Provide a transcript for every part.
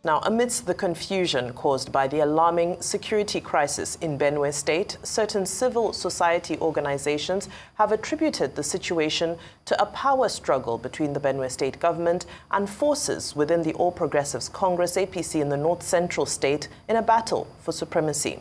Now, amidst the confusion caused by the alarming security crisis in Benue State, certain civil society organizations have attributed the situation to a power struggle between the Benue State government and forces within the All Progressives Congress APC in the North Central state in a battle for supremacy.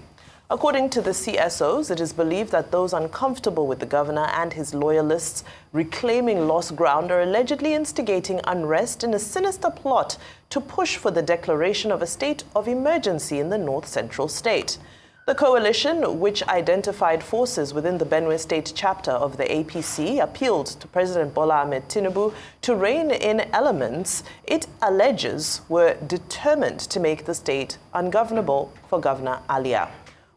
According to the CSOs, it is believed that those uncomfortable with the governor and his loyalists reclaiming lost ground are allegedly instigating unrest in a sinister plot to push for the declaration of a state of emergency in the North Central state. The coalition, which identified forces within the Benue State chapter of the APC, appealed to President Bola Ahmed Tinubu to rein in elements it alleges were determined to make the state ungovernable for Governor Alia.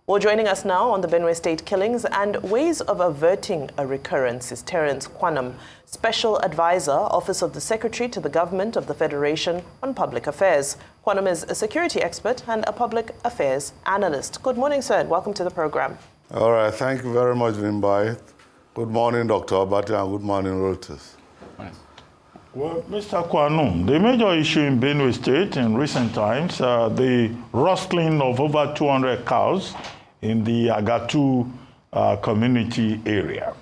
Well, joining us now on the Benue State killings and ways of averting a recurrence is Terrence Kuanum, Special Advisor, Office of the Secretary to the Government of the Federation on Public Affairs. Kuanum is a security expert and a public affairs analyst. Good morning, sir, and welcome to the program. All right, thank you very much, Vimbai. Good morning, Dr. Abati, and good morning, Reuters. Well, Mr. Kuanum, the major issue in Benue State in recent times, the rustling of over 200 cows in the Agatu community area.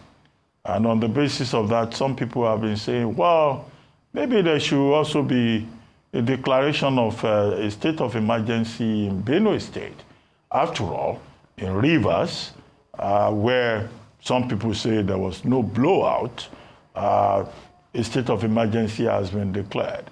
And on the basis of that, some people have been saying, well, maybe there should also be a declaration of a state of emergency in Benue State. After all, in Rivers, where some people say there was no blowout, a state of emergency has been declared.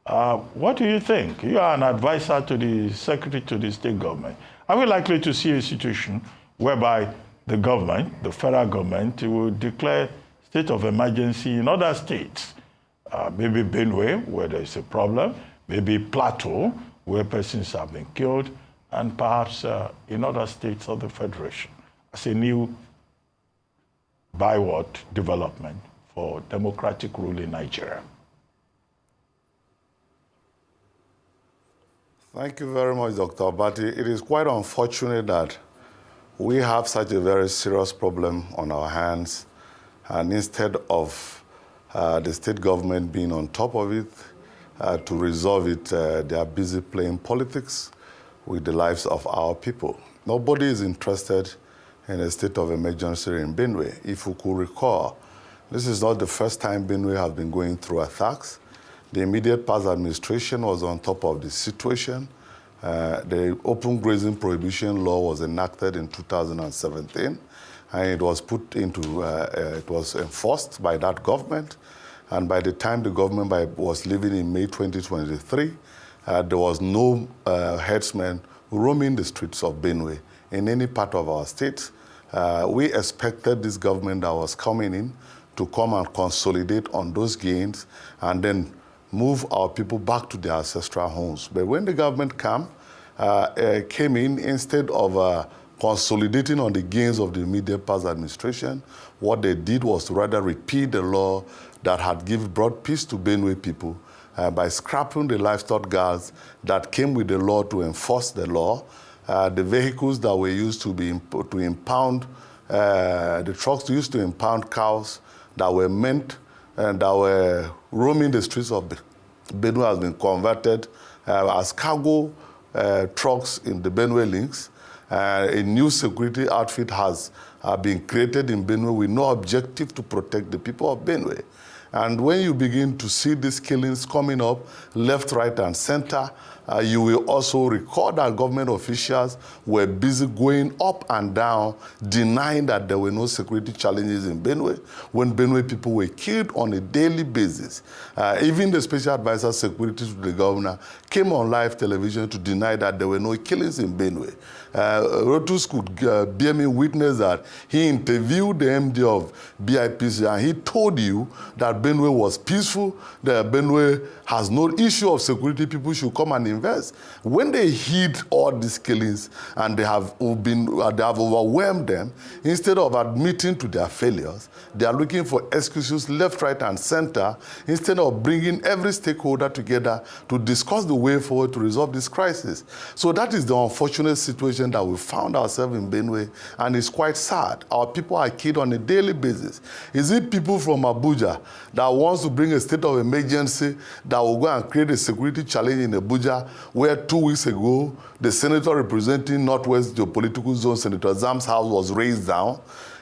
What do you think? You are an advisor to the Secretary to the state government. Are we likely to see a situation whereby the government, the federal government, will declare state of emergency in other states? Maybe Benue, where there is a problem, maybe Plateau, where persons have been killed, and perhaps in other states of the Federation as a new byword development for democratic rule in Nigeria. Thank you very much, Dr. Abati. It is quite unfortunate that we have such a very serious problem on our hands, and instead of the state government being on top of it to resolve it, they are busy playing politics with the lives of our people. Nobody is interested in a state of emergency in Benue. If you could recall, this is not the first time Benue has been going through attacks. The immediate past administration was on top of the situation. The open grazing prohibition law was enacted in 2017, and it was put into, it was enforced by that government. And by the time the government was leaving in May 2023, there was no herdsmen roaming the streets of Benue in any part of our state. We expected this government that was coming in to come and consolidate on those gains and then move our people back to their ancestral homes. But when the government came in, instead of consolidating on the gains of the immediate past administration, what they did was to rather repeat the law that had brought peace to Benue people by scrapping the livestock guards that came with the law to enforce the law. The vehicles that were used to impound, the trucks used to impound cows that were meant and that were roaming the streets of Benue has been converted as cargo trucks in the Benue links. A new security outfit has been created in Benue with no objective to protect the people of Benue. And when you begin to see these killings coming up left, right, and center, you will also record that government officials were busy going up and down, denying that there were no security challenges in Benue, when Benue people were killed on a daily basis. Even the special advisor security to the governor came on live television to deny that there were no killings in Benue. Rotus could bear me witness that he interviewed the MD of BIPC and he told you that Benue was peaceful, that Benue has no issue of security, people should come and invest. When they hid all these killings and they have overwhelmed them, instead of admitting to their failures, they are looking for excuses left, right, and center, instead of bringing every stakeholder together to discuss the way forward to resolve this crisis. So that is the unfortunate situation that we found ourselves in Benue, and it's quite sad. Our people are killed on a daily basis. Is it people from Abuja that wants to bring a state of emergency that will go and create a security challenge in Abuja, where 2 weeks ago, the senator representing Northwest Geopolitical Zone, Senator Zam's house, was razed down?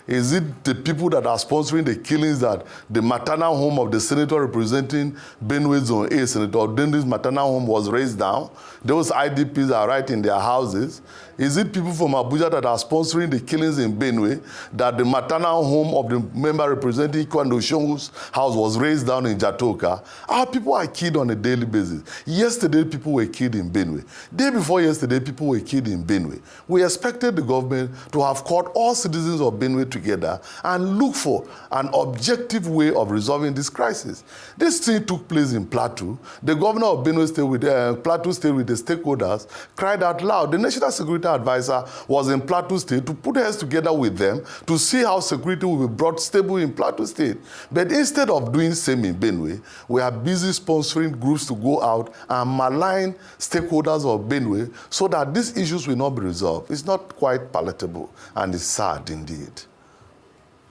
Is it the people that are sponsoring the killings that the maternal home of the senator representing Benue Zone A, Senator Odendi's maternal home, was razed down? Those IDPs are right in their houses. Is it people from Abuja that are sponsoring the killings in Benue, that the maternal home of the member representing Kuanum's house was razed down in Jatoka? Our people are killed on a daily basis. Yesterday, people were killed in Benue. Day before yesterday, people were killed in Benue. We expected the government to have called all citizens of Benue together and look for an objective way of resolving this crisis. This thing took place in Plateau. The governor of Benue State with Plateau State with the stakeholders cried out loud. The National Security Advisor was in Plateau State to put heads together with them to see how security will be brought stable in Plateau State. But instead of doing the same in Benue, we are busy sponsoring groups to go out and malign stakeholders of Benue so that these issues will not be resolved. It's not quite palatable, and it's sad indeed.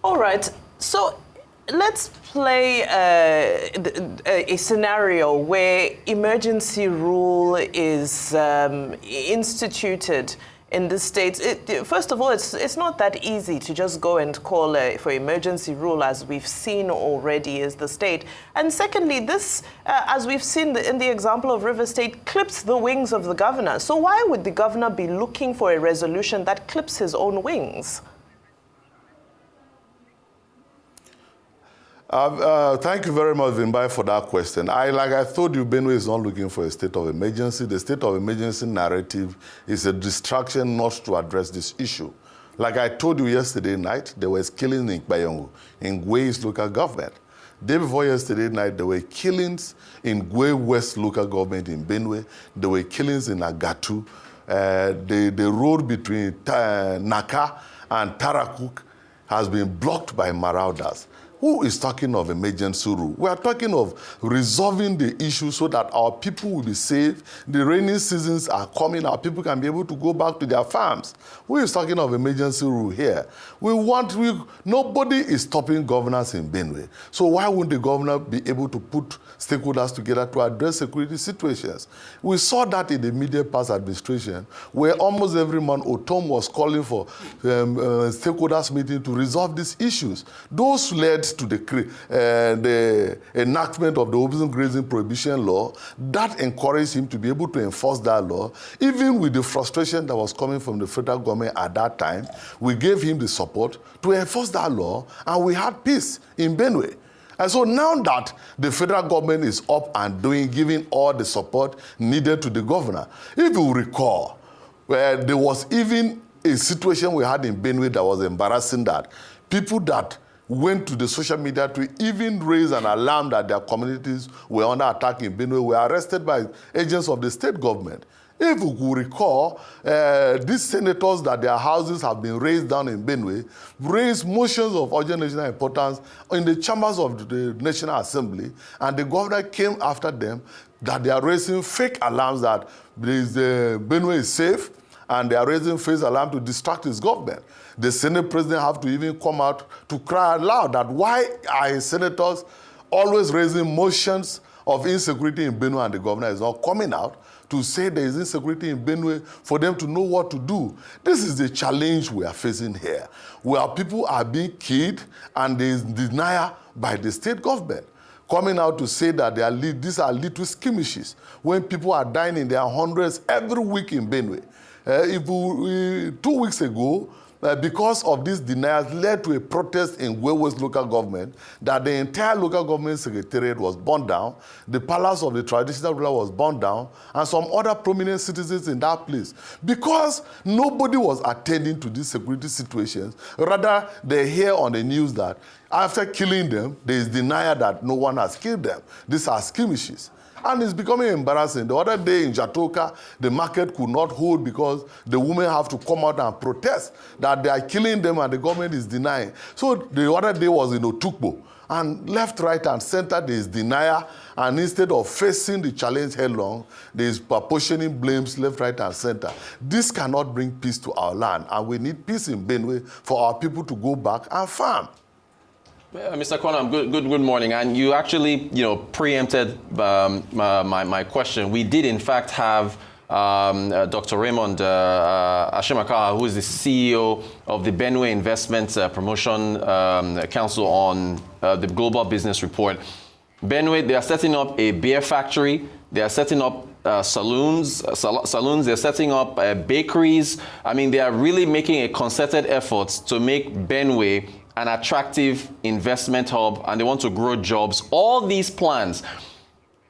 All right. So let's play a scenario where emergency rule is instituted in the states. First of all, it's not that easy to just go and call for emergency rule, as we've seen already is the state. And secondly, this, as we've seen in the example of River State, clips the wings of the governor. So why would the governor be looking for a resolution that clips his own wings? Thank you very much, Vimbai, for that question. Like I told you, Benue is not looking for a state of emergency. The state of emergency narrative is a distraction not to address this issue. Like I told you yesterday night, there was killings in Bayongu, in Gwe's local government. Day before yesterday night, there were killings in Gwe West local government in Benue. There were killings in Agatu. The road between Naka and Tarakuk has been blocked by marauders. Who is talking of emergency rule? We are talking of resolving the issue so that our people will be safe. The rainy seasons are coming. Our people can be able to go back to their farms. Who is talking of emergency rule here? Nobody is stopping governance in Benue. So why wouldn't the governor be able to put stakeholders together to address security situations? We saw that in the immediate past administration, where almost every month Otom was calling for stakeholders meeting to resolve these issues. Those led to the enactment of the open grazing prohibition law. That encouraged him to be able to enforce that law. Even with the frustration that was coming from the federal government at that time, we gave him the support to enforce that law, and we had peace in Benue. And so now that the federal government is up and giving all the support needed to the governor, if you recall, where there was even a situation we had in Benue that was embarrassing, that people that went to the social media to even raise an alarm that their communities were under attack in Benue were arrested by agents of the state government. If you could recall, these senators that their houses have been raised down in Benue raised motions of urgent national importance in the chambers of the National Assembly, and the governor came after them that they are raising fake alarms that Benue is safe, and they are raising false alarm to distract his government. The Senate president have to even come out to cry aloud that why are senators always raising motions of insecurity in Benue, and the governor is not coming out to say there is insecurity in Benue for them to know what to do. This is the challenge we are facing here, where people are being killed and there is denial by the state government, coming out to say that these are little skirmishes when people are dying in their hundreds every week in Benue. 2 weeks ago, because of this denial, led to a protest in Gwe's local government, that the entire local government secretariat was burned down, the palace of the traditional ruler was burned down, and some other prominent citizens in that place. Because nobody was attending to these security situations, rather they hear on the news that after killing them, there is denial that no one has killed them. These are skirmishes. And it's becoming embarrassing. The other day in Jatoka, the market could not hold because the women have to come out and protest that they are killing them and the government is denying. So the other day was in Otukpo. And left, right, and center, there is denial. And instead of facing the challenge headlong, there is apportioning blames left, right, and center. This cannot bring peace to our land. And we need peace in Benue for our people to go back and farm. Mr. Kuanum, good morning. And you actually, preempted my question. We did, in fact, have Dr. Raymond Ashimakawa, who is the CEO of the Benue Investment Promotion Council, on the Global Business Report. Benue, they are setting up a beer factory. They are setting up saloons. They're setting up bakeries. I mean, they are really making a concerted effort to make Benue an attractive investment hub, and they want to grow jobs. All these plans.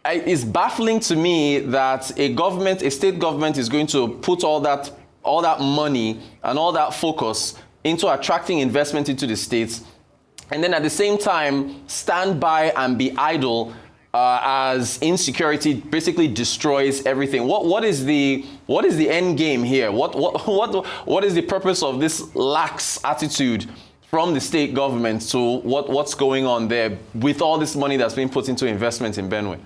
It's baffling to me that a state government is going to put all that money and all that focus into attracting investment into the states, and then at the same time stand by and be idle as insecurity basically destroys everything. What is the end game here? What is the purpose of this lax attitude from the state government to what's going on there with all this money that's being put into investment in Benue?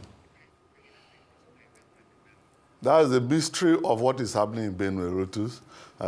That is the mystery of what is happening in Benue, Rutus,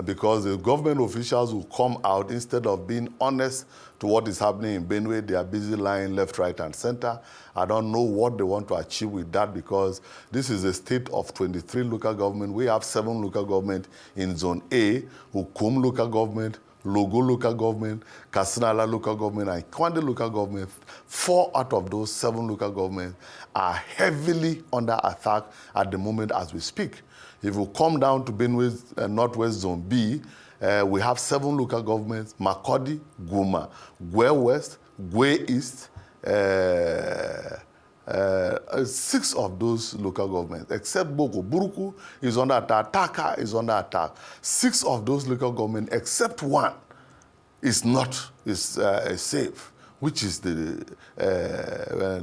because the government officials will come out, instead of being honest to what is happening in Benue, they are busy lying left, right, and center. I don't know what they want to achieve with that, because this is a state of 23 local government. We have 7 local government in Zone A, Kuanum local government, Logo local government, Kasinala local government, and Kwande local government. 4 out of those 7 local governments are heavily under attack at the moment as we speak. If we come down to Benue's Northwest Zone B, we have 7 local governments: Makodi, Guma, Gwe West, Gwe East, 6 of those local governments, except Boko. Buruku is under attack, Taka is under attack. 6 of those local governments, except 1, is safe, which is the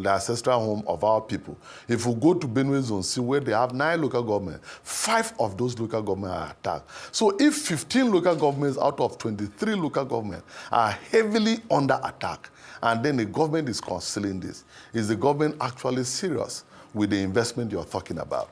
ancestral home of our people. If we go to Benue Zone C, where they have 9 local governments, 5 of those local governments are attacked. So if 15 local governments out of 23 local governments are heavily under attack, and then the government is concealing this, is the government actually serious with the investment you're talking about?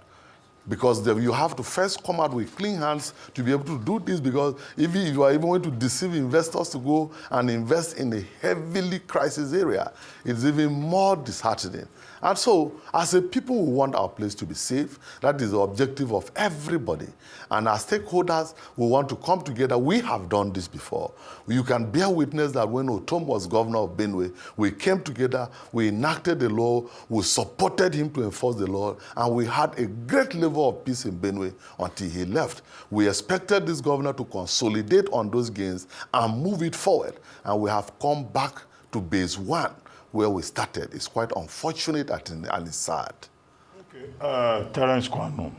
Because you have to first come out with clean hands to be able to do this, because if you are even going to deceive investors to go and invest in a heavily crisis area, it's even more disheartening. And so, as a people, we want our place to be safe. That is the objective of everybody. And as stakeholders, we want to come together. We have done this before. You can bear witness that when Otom was governor of Benue, we came together, we enacted the law, we supported him to enforce the law, and we had a great level of peace in Benue until he left. We expected this governor to consolidate on those gains and move it forward. And we have come back to base 1, where we started. It's quite unfortunate and it's sad. Okay. Terrence Kuanum.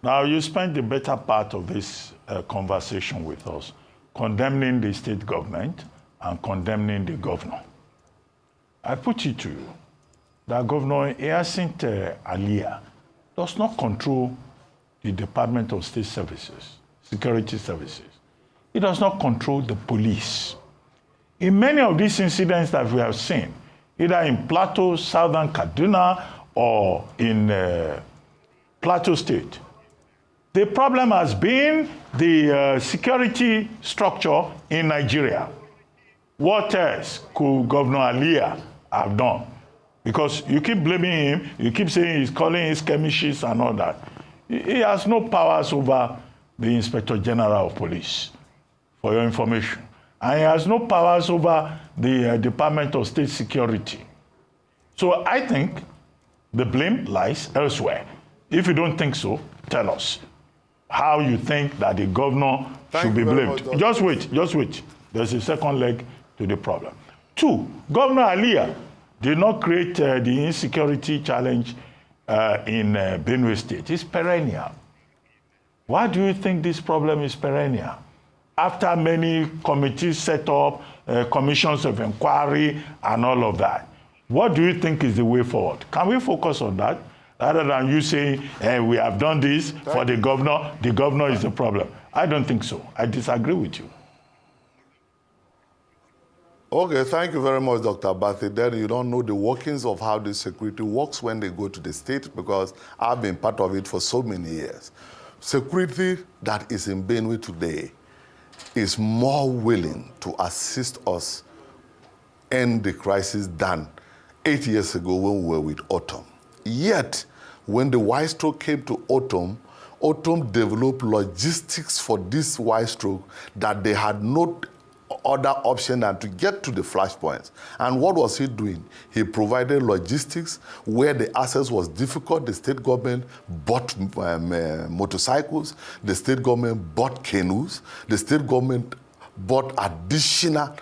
Now, you spent the better part of this conversation with us condemning the state government and condemning the governor. I put it to you that Governor Hyacinthe Alia does not control the Department of State Services, Security Services. He does not control the police. In many of these incidents that we have seen, either in Plateau, Southern Kaduna, or in Plateau State, the problem has been the security structure in Nigeria. What else could Governor Alia have done? Because you keep blaming him, you keep saying he's calling his skirmishes and all that. He has no powers over the Inspector General of Police, for your information. And he has no powers over the Department of State Security. So I think the blame lies elsewhere. If you don't think so, tell us how you think that the governor should be blamed. Just wait. There's a second leg to the problem. 2, Governor Alia did not create the insecurity challenge in Benue State. It's perennial. Why do you think this problem is perennial? After many committees set up, commissions of inquiry, and all of that, what do you think is the way forward? Can we focus on that, rather than you saying, we have done this for the governor is the problem? I don't think so. I disagree with you. Okay, thank you very much, Dr. Abathi. Then you don't know the workings of how the security works when they go to the state, because I've been part of it for so many years. Security that is in Benue today is more willing to assist us end the crisis than 8 years ago when we were with Autumn. Yet, when the white stroke came to Autumn, Autumn developed logistics for this white stroke that they had no other option than to get to the flashpoints. And what was he doing? He provided logistics where the access was difficult. The state government bought motorcycles. The state government bought canoes. The state government bought additional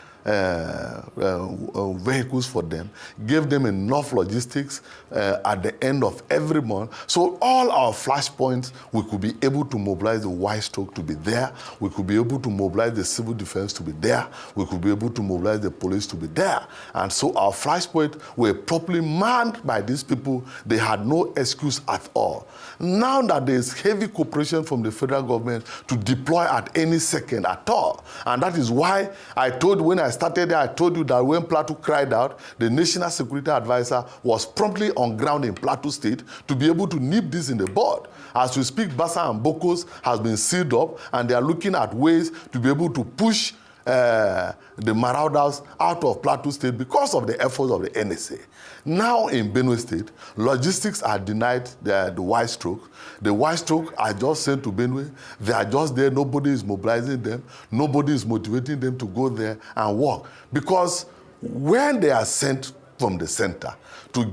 vehicles for them, gave them enough logistics at the end of every month. So all our flashpoints, we could be able to mobilize the white stroke to be there. We could be able to mobilize the civil defense to be there. We could be able to mobilize the police to be there. And so our flashpoints were properly manned by these people. They had no excuse at all. Now that there is heavy cooperation from the federal government to deploy at any second at all. And that is why when I started there, I told you that when Plateau cried out, the National Security Advisor was promptly on ground in Plateau State to be able to nip this in the bud. As we speak, Bassa and Bokos has been sealed up, and they are looking at ways to be able to push the marauders out of Plateau State because of the efforts of the NSA. Now in Benue State, logistics are denied the white stroke. The white stroke are just sent to Benue. They are just there. Nobody is mobilizing them. Nobody is motivating them to go there and work. Because when they are sent from the center to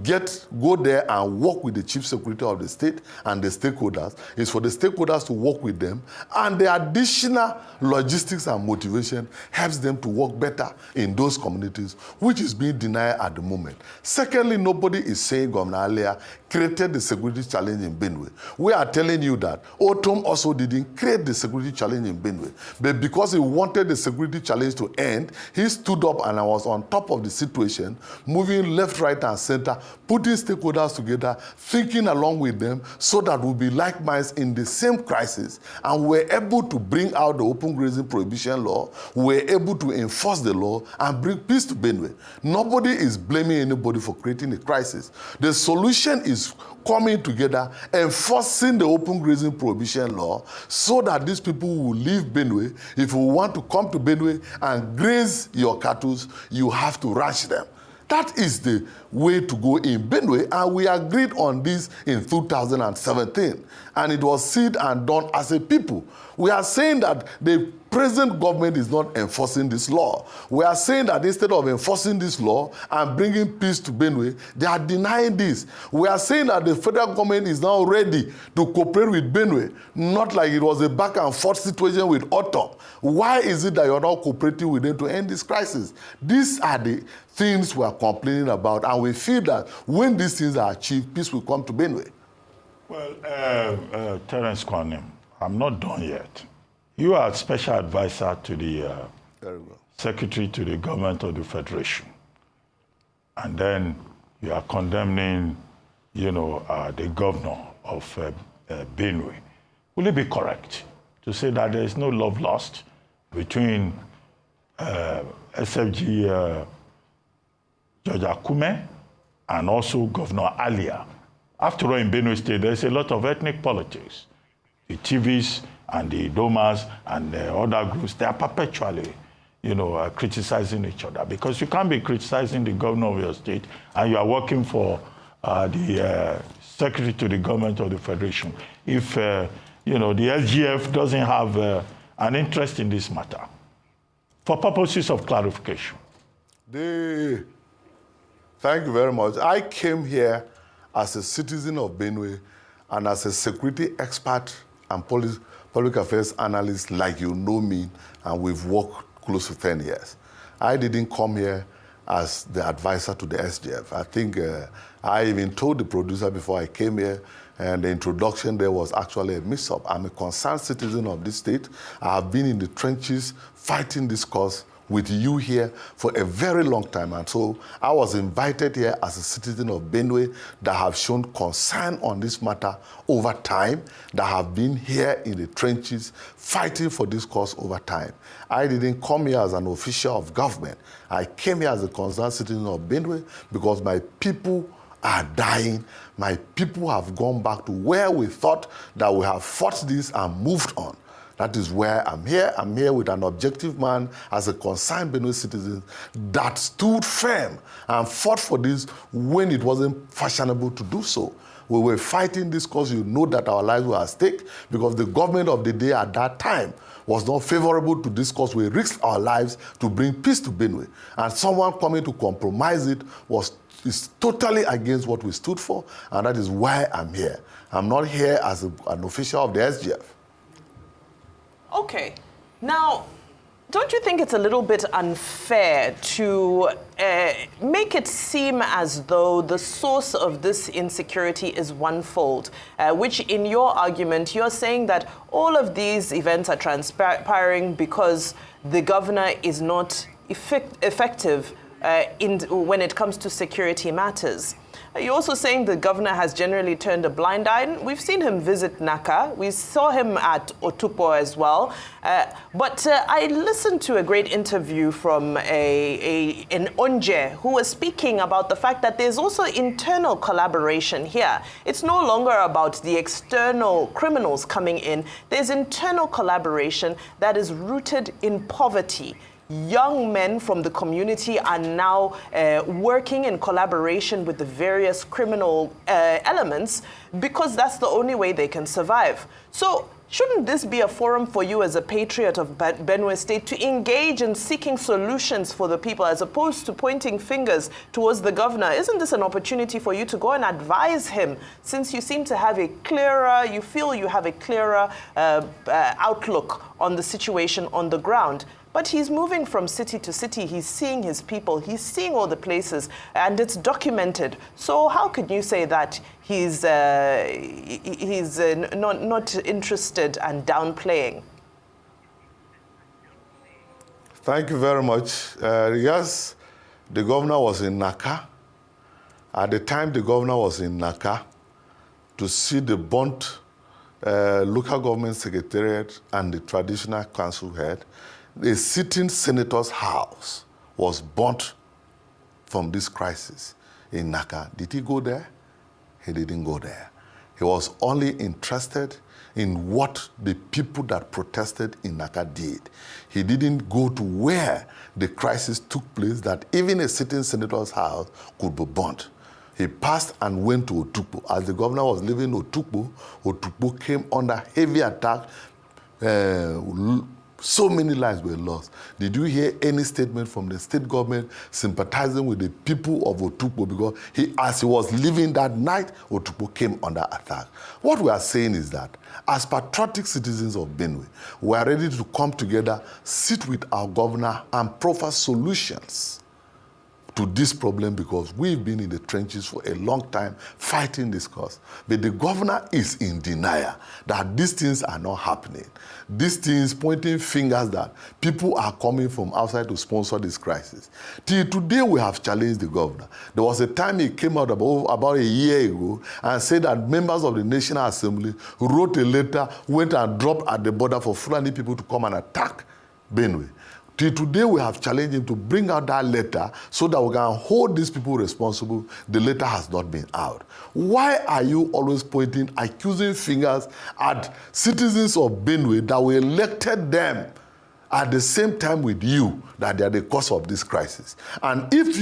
go there and work with the chief secretary of the state and the stakeholders, is for the stakeholders to work with them, and the additional logistics and motivation helps them to work better in those communities, which is being denied at the moment. Secondly, nobody is saying Governor Alia created the security challenge in Benue. We are telling you that Autumn also didn't create the security challenge in Benue, but because he wanted the security challenge to end, he stood up and was on top of the situation, moving left, right, and center, putting stakeholders together, thinking along with them so that we'll be like minds in the same crisis, and we're able to bring out the open grazing prohibition law, we're able to enforce the law and bring peace to Benue. Nobody is blaming anybody for creating a crisis. The solution is coming together, enforcing the open grazing prohibition law so that these people will leave Benue. If you want to come to Benue and graze your cattle, you have to ranch them. That is the way to go in Benue, and we agreed on this in 2017, and it was said and done as a people. We are saying that the present government is not enforcing this law. We are saying that instead of enforcing this law and bringing peace to Benue, they are denying this. We are saying that the federal government is now ready to cooperate with Benue, not like it was a back and forth situation with Autumn. Why is it that you're not cooperating with them to end this crisis? These are the things we are complaining about, and we feel that when these things are achieved, peace will come to Benue. Well, Terrence Kuanum, I'm not done yet. You are special advisor to the secretary to the government of the Federation. And then you are condemning, the governor of Benue. Will it be correct to say that there is no love lost between SFG George Akume and also Governor Alia? After all, in Benue State, there's a lot of ethnic politics. The TVs and the Domas and the other groups, they are perpetually, criticizing each other, because you can't be criticizing the governor of your state and you are working for the secretary to the government of the Federation if, the SGF doesn't have an interest in this matter. For purposes of clarification. Thank you very much. I came here as a citizen of Benue and as a security expert and public affairs analyst, like you know me, and we've worked close to 10 years. I didn't come here as the advisor to the SGF. I think I even told the producer before I came here, and the introduction there was actually a mix-up. I'm a concerned citizen of this state. I have been in the trenches fighting this cause with you here for a very long time. And so I was invited here as a citizen of Benue that have shown concern on this matter over time, that have been here in the trenches fighting for this cause over time. I didn't come here as an official of government. I came here as a concerned citizen of Benue because my people are dying. My people have gone back to where we thought that we have fought this and moved on. That is where I'm here. I'm here with an objective man as a concerned Benue citizen that stood firm and fought for this when it wasn't fashionable to do so. We were fighting this because you know that our lives were at stake, because the government of the day at that time was not favorable to this cause. We risked our lives to bring peace to Benue. And someone coming to compromise it is totally against what we stood for, and that is why I'm here. I'm not here as an official of the SGF. Okay. Now, don't you think it's a little bit unfair to make it seem as though the source of this insecurity is onefold, which in your argument, you're saying that all of these events are transpiring because the governor is not effective when it comes to security matters. You're also saying the governor has generally turned a blind eye. We've seen him visit Naka. We saw him at Otukpo as well. But I listened to a great interview from an Onje who was speaking about the fact that there's also internal collaboration here. It's no longer about the external criminals coming in. There's internal collaboration that is rooted in poverty. Young men from the community are now working in collaboration with the various criminal elements because that's the only way they can survive. So shouldn't this be a forum for you as a patriot of Benue State to engage in seeking solutions for the people as opposed to pointing fingers towards the governor? Isn't this an opportunity for you to go and advise him, since you seem to have you feel you have a clearer outlook on the situation on the ground? But he's moving from city to city. He's seeing his people. He's seeing all the places, and it's documented. So how could you say that he's not interested and downplaying? Thank you very much. Yes, the governor was in Naka. At the time the governor was in Naka to see the burnt local government secretariat and the traditional council head, the sitting senator's house was burnt from this crisis in Naka. Did he go there? He didn't go there. He was only interested in what the people that protested in Naka did. He didn't go to where the crisis took place, that even a sitting senator's house could be burnt. He passed and went to Otukpo. As the governor was leaving Otukpo, Otukpo came under heavy attack. So many lives were lost. Did you hear any statement from the state government sympathizing with the people of Otukpo? Because as he was leaving that night, Otukpo came under attack. What we are saying is that as patriotic citizens of Benue, we are ready to come together, sit with our governor and proffer solutions to this problem, because we've been in the trenches for a long time fighting this cause. But the governor is in denial that these things are not happening. These things pointing fingers that people are coming from outside to sponsor this crisis. Till today, we have challenged the governor. There was a time he came out about a year ago and said that members of the National Assembly wrote a letter, went and dropped at the border for Fulani people to come and attack Benue. Till today, we have challenged him to bring out that letter so that we can hold these people responsible. The letter has not been out. Why are you always pointing accusing fingers at citizens of Benue that we elected them at the same time with you, that they are the cause of this crisis? And if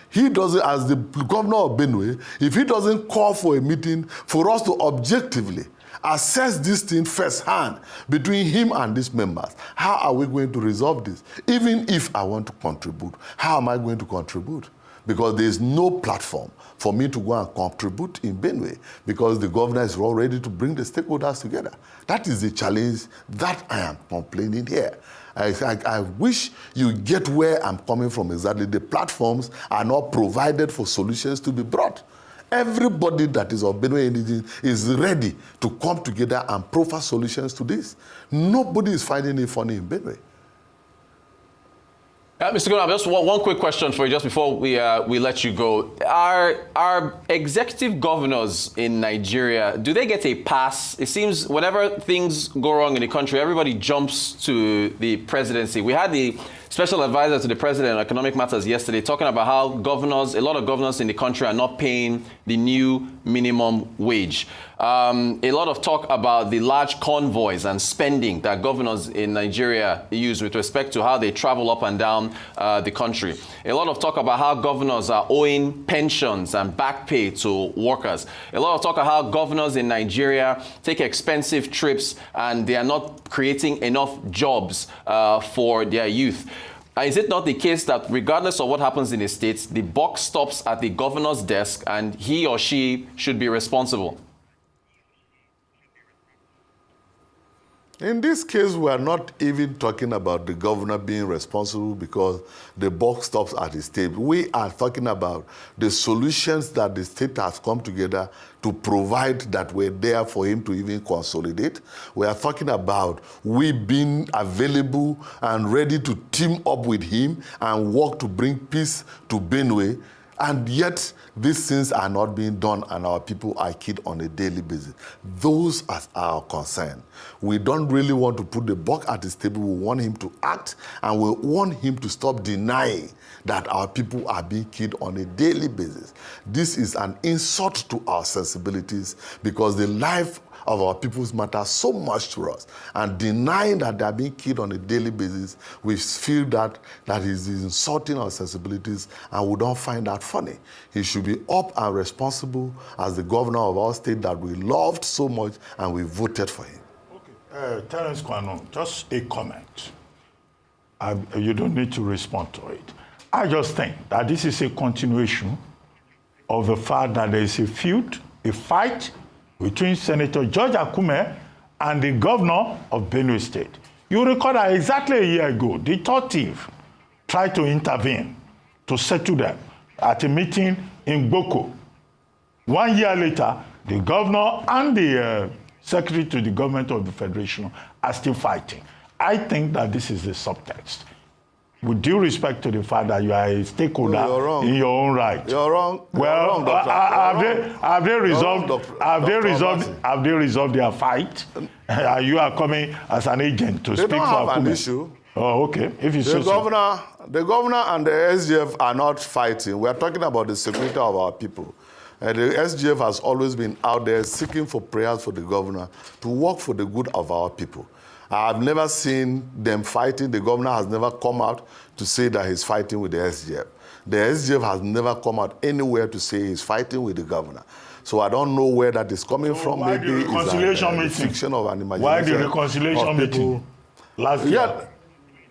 he doesn't, as the governor of Benue, if he doesn't call for a meeting for us to objectively assess this thing firsthand between him and these members, how are we going to resolve this? Even if I want to contribute, how am I going to contribute? Because there is no platform for me to go and contribute in Benue, because the governor is all ready to bring the stakeholders together. That is the challenge that I am complaining here. I wish you get where I'm coming from exactly. The platforms are not provided for solutions to be brought. Everybody that is of Benue Indigenous is ready to come together and proffer solutions to this. Nobody is finding it funny in Benue. Mr. Kuanum, just one quick question for you just before we let you go. Are executive governors in Nigeria, do they get a pass? It seems whenever things go wrong in the country, everybody jumps to the presidency. We had the special advisor to the president on economic matters yesterday, talking about how a lot of governors in the country are not paying the new minimum wage. A lot of talk about the large convoys and spending that governors in Nigeria use with respect to how they travel up and down the country. A lot of talk about how governors are owing pensions and back pay to workers. A lot of talk about how governors in Nigeria take expensive trips and they are not creating enough jobs for their youth. Is it not the case that regardless of what happens in the states, the buck stops at the governor's desk and he or she should be responsible? In this case, we are not even talking about the governor being responsible because the buck stops at the state. We are talking about the solutions that the state has come together to provide that were there for him to even consolidate. We are talking about we being available and ready to team up with him and work to bring peace to Benue. And yet, these things are not being done and our people are killed on a daily basis. Those are our concern. We don't really want to put the buck at his table. We want him to act and we want him to stop denying that our people are being killed on a daily basis. This is an insult to our sensibilities because the life of our peoples matters so much to us. And denying that they are being killed on a daily basis, we feel that is insulting our sensibilities and we don't find that funny. He should be up and responsible as the governor of our state that we loved so much and we voted for him. Okay, Terrence Kuanum, just a comment. You don't need to respond to it. I just think that this is a continuation of the fact that there is a feud, a fight between Senator George Akume and the governor of Benue State. You recall that exactly a year ago, the Tortive tried to intervene to settle them at a meeting in Boko. 1 year later, the governor and the secretary to the government of the Federation are still fighting. I think that this is the subtext. With due respect to the fact that you are a stakeholder in your own right. You're wrong. Well, you're wrong, have they resolved their fight? You are coming as an agent to speak for Akume. They don't have an issue. Oh, okay. If you The governor and the SGF are not fighting. We are talking about the security of our people. The SGF has always been out there seeking for prayers for the governor to work for the good of our people. I've never seen them fighting. The governor has never come out to say that he's fighting with the SGF. The SGF has never come out anywhere to say he's fighting with the governor. So I don't know where that is coming from. Why Maybe the reconciliation it's a fiction of an imagination. Why the reconciliation meeting last year? Yeah,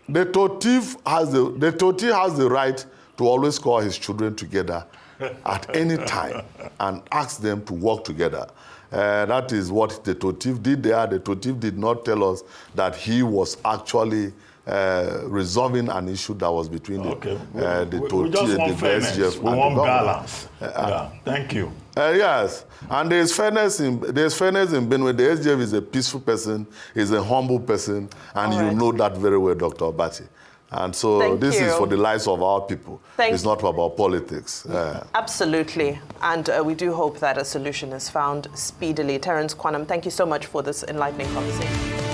the Tortive has the right to always call his children together at any time and ask them to work together. That is what the Tortive did there. The Tortive did not tell us that he was actually resolving an issue that was between the SGF and the balance. Thank you. Yes, and there's fairness in Benue. The SGF is a peaceful person, is a humble person, and you know that very well, Dr. Obati. And so this is for the lives of our people. It's not about politics. Absolutely. And we do hope that a solution is found speedily. Terrence Kuanum, thank you so much for this enlightening conversation.